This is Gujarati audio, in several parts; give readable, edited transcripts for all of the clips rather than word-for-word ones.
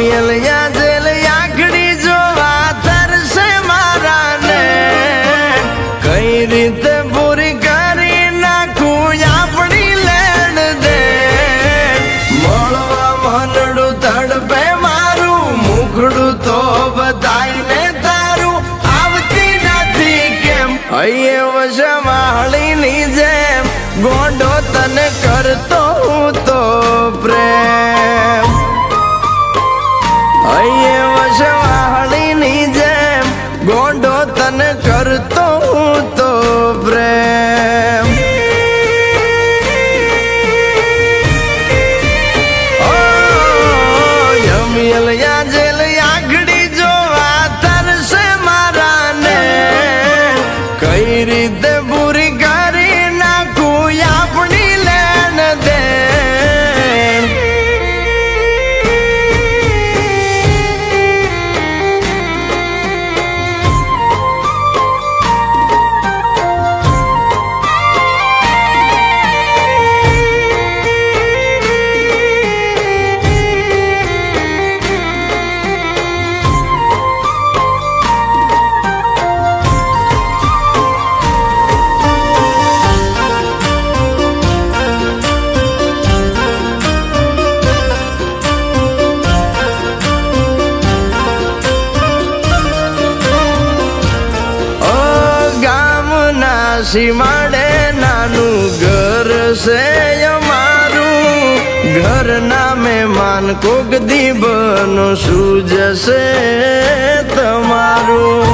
યમિયા જેલ આખડી જોવા તરસે મારાને કઈ રીતે પૂરી કરી નાખું આપણી લેણ દે મળવા મનડું તડપે મારું મુખડું તો બધાઈને તારું આવતી નથી કેમ હૈયે વશવાળીની જેમ ગોંડો તને કરતો હું તો પ્રેમ હૈયે વશવાળીની જેમ ગોંડો તને કરતો હું તો પ્રેમ યમિયા જેલ આખડી જોવા તરસે મારાને કઈ રીતે પૂરી કરી નાખું આપણી લેણ દે સીમાડે નાનું ઘર છે અમારું ઘર ના મહેમાન કોક દીબનો સૂજશે તમારું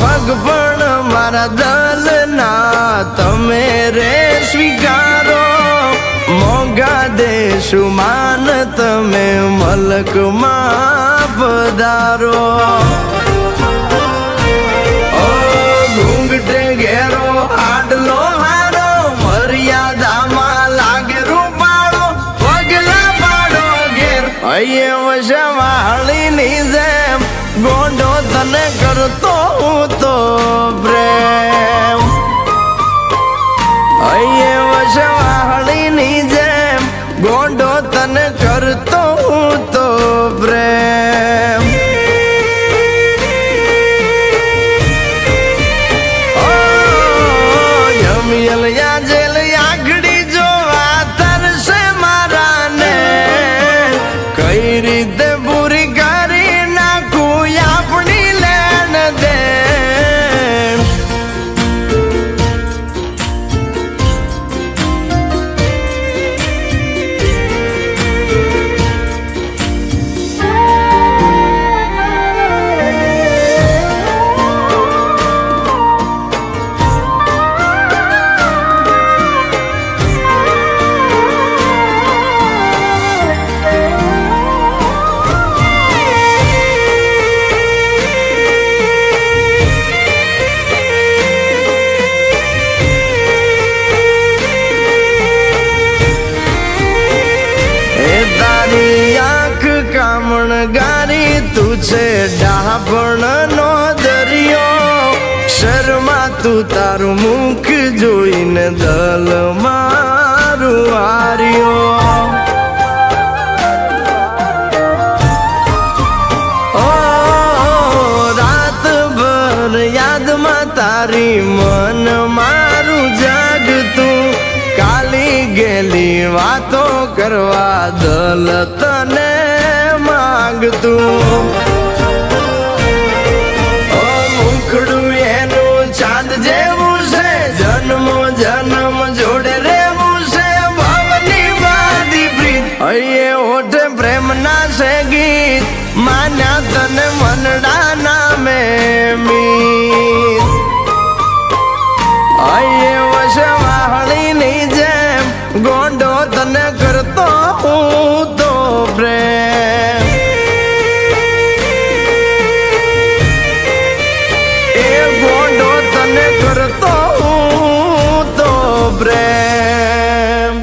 હગ પણ મારા દલના તમે રે સ્વીકારો મોંઘા દેશું માન તમે મલકમાં પધારો ઘૂંઘટે ઘેરો આડલો હારો મર્યાદામાં લાગે રૂપાળો પગલા પાડો ઘેર હૈયે વશવાળીની જેમ ગોંડો તને કરતો હું તો પ્રેમ હૈયે વશવાળીની જેમ ગોંડો તને કરતો હું તો પ્રેમ યમિયા જેલ આખડી જોવા તરસે મારાને કઈ રીતે પૂરી કરી નાખું આપણી લેણ દે ગારી તું છે ડાભણ નો દરિયો શર્મા તું તારું મુખ જોઈને દલ મારું હાર્યો રાતભર યાદમાં તારી મન મારું જાગતું કાલી ગેલી વાતો કરવા દલ તને માગતું મુખડું એનું ચાંદ જેવું છે જન્મો જન્મ જોડે રેવું છે ભવની બાદી પ્રીત હૈયે ઓઠે પ્રેમ ના છે ગીત માન્યા તને મનડા નામે મીત હૈયે વશવાળીની જેમ ગોંડો તને કરતો હું તો પ્રેમ ગોંડો તને કરતો હું તો પ્રેમ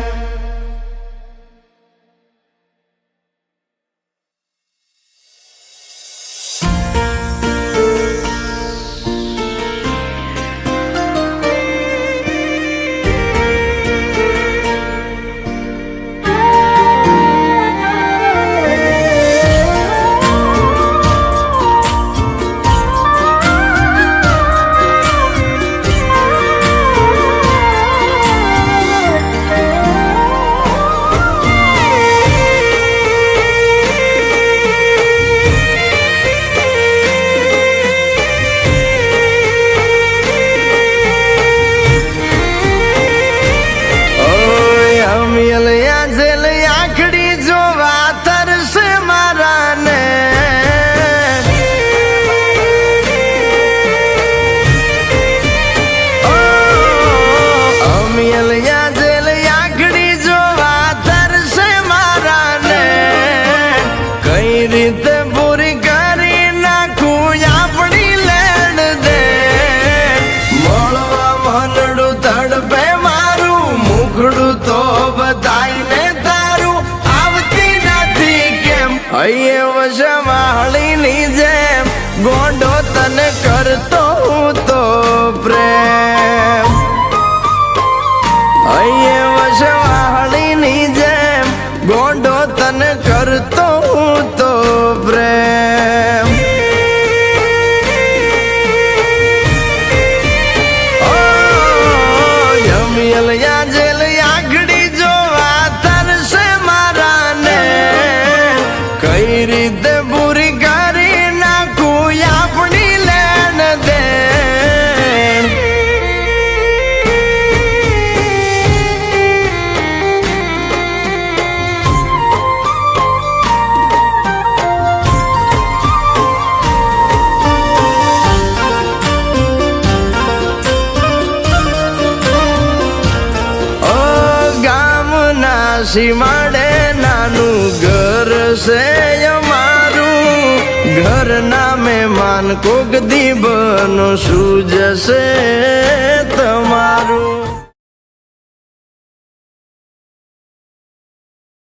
અમિયલિયા જેલ આખડી જોવા તરસે મારાને કઈ રીતે પૂરી કરી નાખું આપણી લેણ દે મળવા મનડું તડપે મારું મુખડું તો બધાઈને તારું આવતી નથી કેમ હૈયે વશવાળીની જેમ ગોંડો તને કરતો હું તો પ્રેમ હૈયે વશવાળીની જેમ ગોંડો તને કરતો હું તો પ્રેમ યમિયલિયા જેલ આખડી જોવા તરસે મારાને કઈ રીતે પૂરી કરી નાખું આપણી લેણ દે સીમાડે નાનું ઘર છે અમારું ઘરના મહેમાન કોક દી બનો શું જશે તમારું